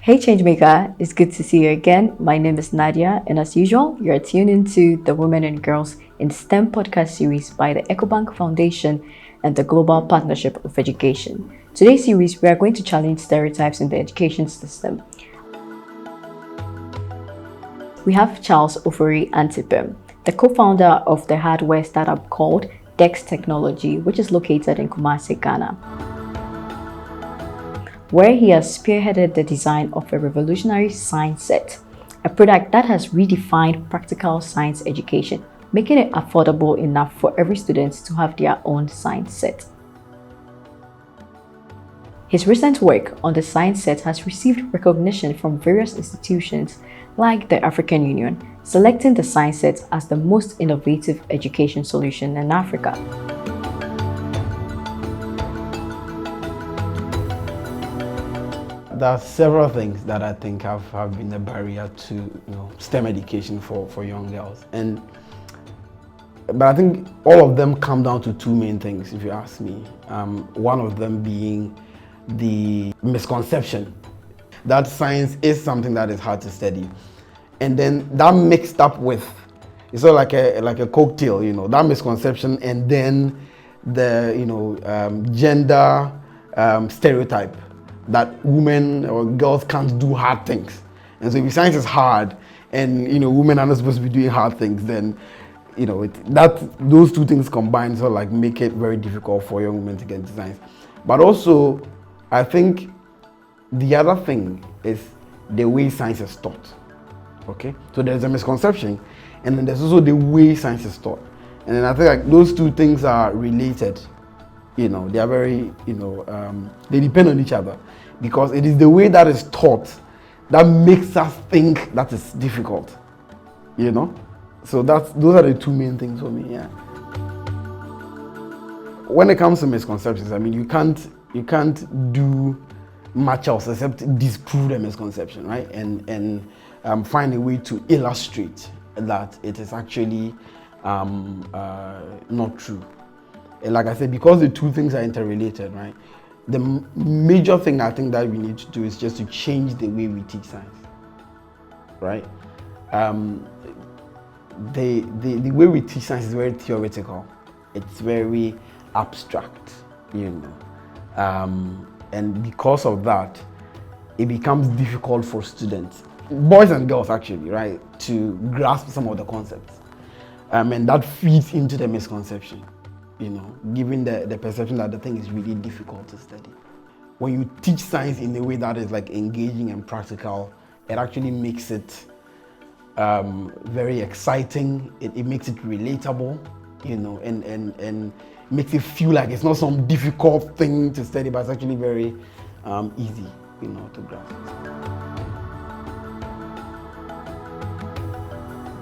Hey Changemaker, it's good to see you again. My name is Nadia, and as usual, you're tuned into the Women and Girls in STEM podcast series by the Ecobank Foundation and the Global Partnership of Education. Today's series, we are going to challenge stereotypes in the education system. We have Charles Ofori Antipem, the co-founder of the hardware startup called Dex Technology, which is located in Kumasi, Ghana, where he has spearheaded the design of a revolutionary science set, a product that has redefined practical science education, making it affordable enough for every student to have their own science set. His recent work on the science set has received recognition from various institutions like the African Union, selecting the science set as the most innovative education solution in Africa. There are several things that I think have been a barrier to STEM education for young girls, but I think all of them come down to two main things, if you ask me. One of them being the misconception that science is something that is hard to study, and then that mixed up with it's sort of like a cocktail, that misconception, and then the gender stereotype that women or girls can't do hard things. And so if science is hard and women are not supposed to be doing hard things, then those two things combined sort of like make it very difficult for young women to get into science. But also I think the other thing is the way science is taught. Okay, so there's a misconception, and then there's also the way science is taught, and then I think like those two things are related. They are very, they depend on each other, because it is the way that is taught that makes us think that is difficult, So those are the two main things for me, yeah. When it comes to misconceptions, I mean, you can't do much else except disprove the misconception, right? And find a way to illustrate that it is actually not true. Like I said, because the two things are interrelated, right? The major thing I think that we need to do is just to change the way we teach science, right? The way we teach science is very theoretical. It's very abstract, and because of that, it becomes difficult for students, boys and girls actually, right, to grasp some of the concepts, and that feeds into the misconception. Given the perception that the thing is really difficult to study. When you teach science in a way that is like engaging and practical, it actually makes it very exciting. It makes it relatable, and makes it feel like it's not some difficult thing to study, but it's actually very easy, to grasp.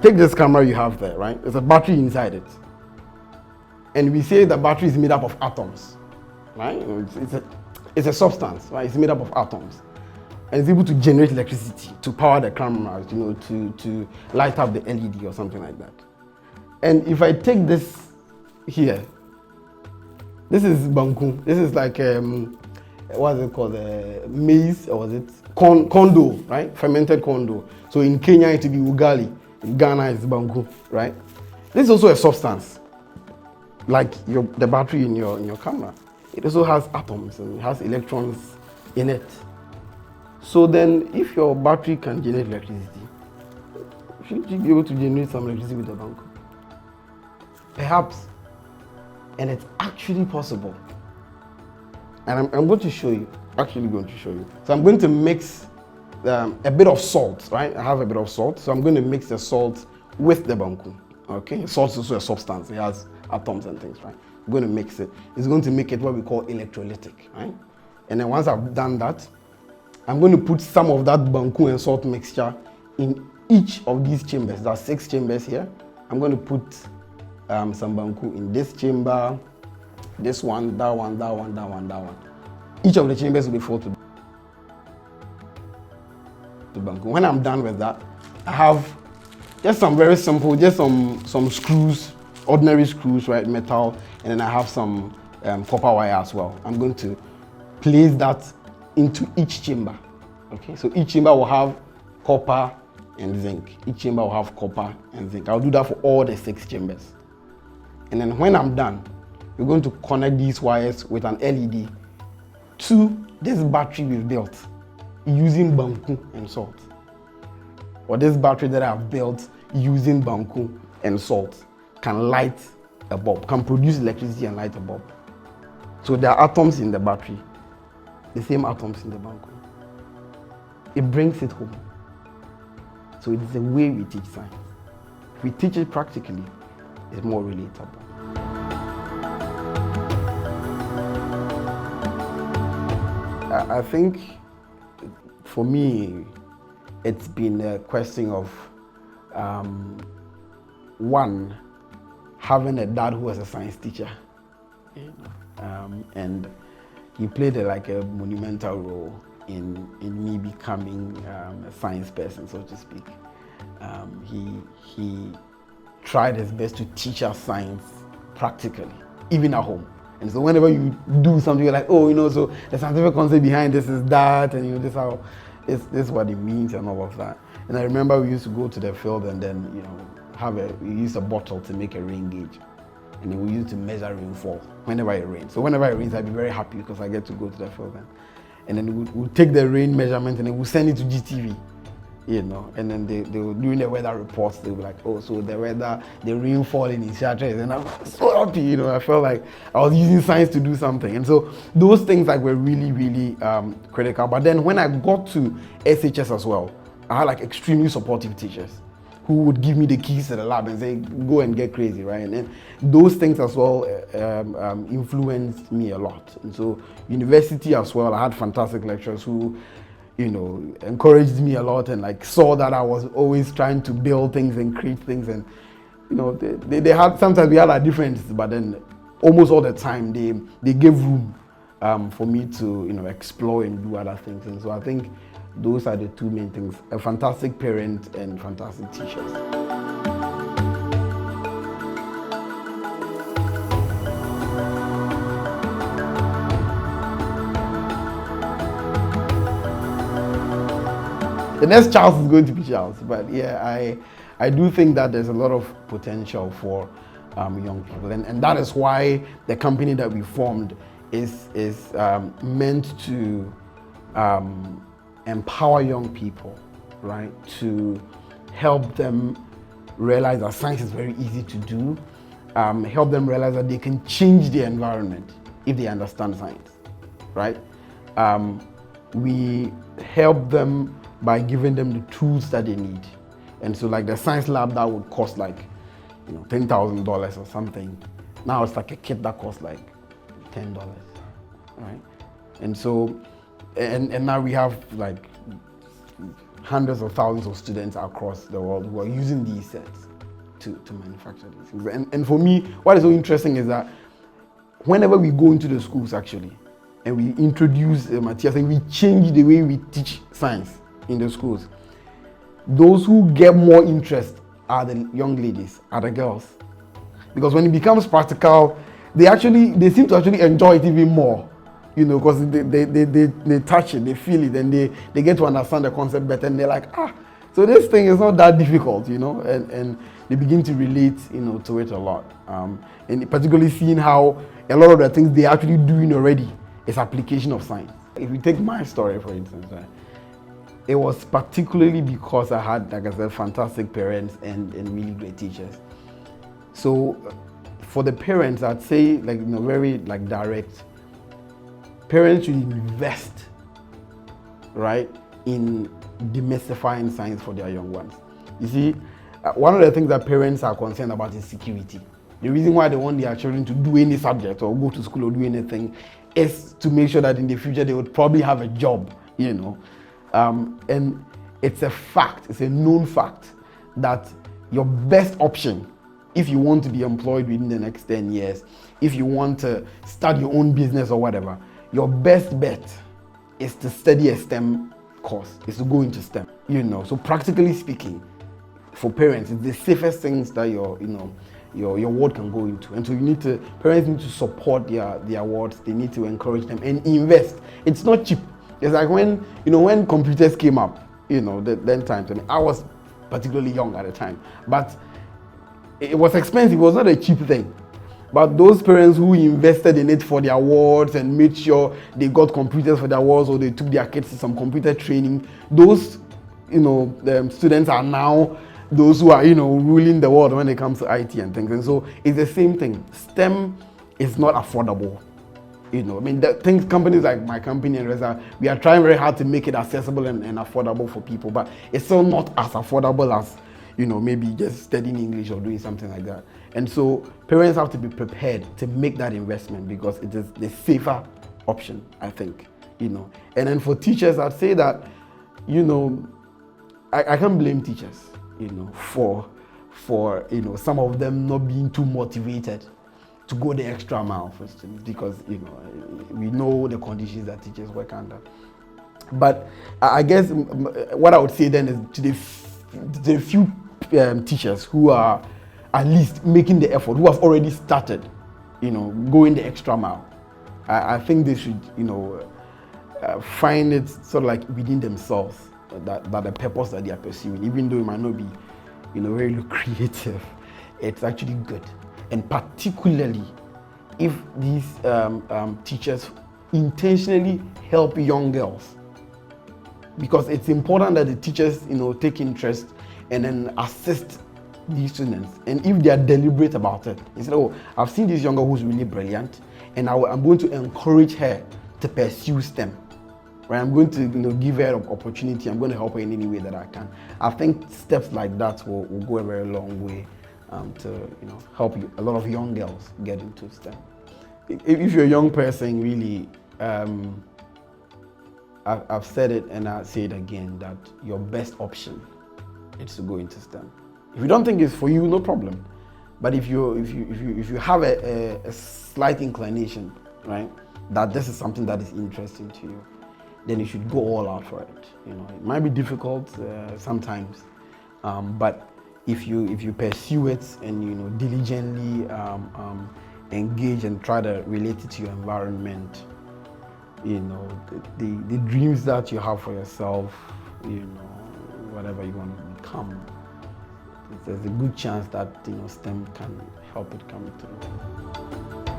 Take this camera you have there, right? There's a battery inside it. And we say the battery is made up of atoms, right? It's a substance, right? It's made up of atoms, and it's able to generate electricity to power the camera, to light up the LED or something like that. And if I take this here, this is banku. This is like what is it called? Maize, or was it corn dough, right? Fermented corn dough. So in Kenya it will be ugali. In Ghana it's banku, right? This is also a substance. Like the battery in your camera, it also has atoms and it has electrons in it. So then, if your battery can generate electricity, should you be able to generate some electricity with the bank? Perhaps, and it's actually possible. And I'm going to show you. Actually, going to show you. So I'm going to mix a bit of salt, right? I have a bit of salt, so I'm going to mix the salt with the banku. Okay, salt is also a substance. It has atoms and things, right? I'm going to mix it. It's going to make it what we call electrolytic, right? And then once I've done that, I'm going to put some of that banku and salt mixture in each of these chambers. There are 6 chambers here. I'm going to put some banku in this chamber, this one, that one, that one, that one, that one. Each of the chambers will be filled with banku. When I'm done with that, I have just some very simple, just some screws, ordinary screws, right, metal, and then I have some copper wire as well. I'm going to place that into each chamber, Okay, so each chamber will have copper and zinc. Each chamber will have copper and zinc. I'll do that for all the 6 chambers. And then when I'm done, we're going to connect these wires with an LED to this battery we've built using banku and salt. Or this battery that I've built using banku and salt can light a bulb, can produce electricity and light a bulb. So there are atoms in the battery, the same atoms in the banku. It brings it home. So it is the way we teach science. If we teach it practically, it's more relatable. I think for me, it's been a question of one, having a dad who was a science teacher, and he played a monumental role in me becoming a science person, so to speak. He tried his best to teach us science practically, even at home. And so whenever you do something, you're like, oh, so the scientific concept behind this is that, and this is what it means and all of that. And I remember we used to go to the field and then, we used a bottle to make a rain gauge. And then we used to measure rainfall whenever it rains. So whenever it rains, I'd be very happy because I get to go to the field then. And then we'll take the rain measurement and then we'll send it to GTV, and then they will, during the weather reports, they'll be like, oh, so the rainfall in Ishatra, and I'm so happy, I felt like I was using science to do something. And so those things were really, really critical. But then when I got to SHS as well, I had extremely supportive teachers who would give me the keys to the lab and say, go and get crazy, right? And then those things as well influenced me a lot. And so university as well, I had fantastic lecturers who, encouraged me a lot and saw that I was always trying to build things and create things. And, they had, sometimes we had our differences, but then almost all the time they gave room for me to, explore and do other things. And so I think those are the two main things: a fantastic parent and fantastic teachers. The next Charles is going to be Charles, but yeah, I do think that there's a lot of potential for young people, and that is why the company that we formed is meant to empower young people, right? To help them realize that science is very easy to do, help them realize that they can change the environment if they understand science, right? We help them by giving them the tools that they need. And so the science lab that would cost $10,000 or something, now it's a kit that costs $10, right? And so and now we have hundreds of thousands of students across the world who are using these sets to manufacture these things. And for me, what is so interesting is that whenever we go into the schools actually and we introduce materials and we change the way we teach science in the schools, those who get more interest are the young ladies, are the girls. Because when it becomes practical, they seem to actually enjoy it even more, because they touch it, they feel it, and they get to understand the concept better, and they're like, so this thing is not that difficult, and they begin to relate, to it a lot. And particularly seeing how a lot of the things they're actually doing already is application of science. If you take my story, for instance, it was particularly because I had, like I said, fantastic parents and really great teachers. So for the parents, I'd say very direct. Parents should invest, right, in demystifying science for their young ones. You see, one of the things that parents are concerned about is security. The reason why they want their children to do any subject or go to school or do anything is to make sure that in the future they would probably have a job, and it's a fact, it's a known fact that your best option, if you want to be employed within the next 10 years, if you want to start your own business or whatever, your best bet is to study a STEM course, is to go into STEM. So practically speaking, for parents, it's the safest things that your ward can go into. And so parents need to support their wards, they need to encourage them and invest. It's not cheap. It's like when computers came up, then times. I mean, I was particularly young at the time, but it was expensive. It was not a cheap thing. But those parents who invested in it for their wards and made sure they got computers for their wards, or they took their kids to some computer training, those students are now those who are ruling the world when it comes to IT and things. And so it's the same thing. STEM is not affordable. I mean, companies like my company and Reza, we are trying very hard to make it accessible and affordable for people, but it's still not as affordable as maybe just studying English or doing something like that. And so parents have to be prepared to make that investment, because it is the safer option, I think. And then for teachers, I'd say that I can't blame teachers for some of them not being too motivated to go the extra mile for students, because we know the conditions that teachers work under. But I guess what I would say then is to the few teachers who are at least making the effort, who have already started going the extra mile, I think they should find it sort of like within themselves that the purpose that they are pursuing, even though it might not be very creative, it's actually good. And particularly if these teachers intentionally help young girls, because it's important that the teachers take interest and then assist these students. And if they are deliberate about it, instead of, I've seen this young girl who's really brilliant, and I'm going to encourage her to pursue STEM. Right? I'm going to give her an opportunity. I'm going to help her in any way that I can. I think steps like that will go a very long way to help a lot of young girls get into STEM. If you're a young person, really, I've said it and I'll say it again, that your best option is to go into STEM. If you don't think it's for you, no problem. But if you have a slight inclination, right, that this is something that is interesting to you, then you should go all out for it. It might be difficult sometimes, but if you pursue it and diligently engage and try to relate it to your environment, the dreams that you have for yourself, whatever you want to become, there's a good chance that STEM can help it come through.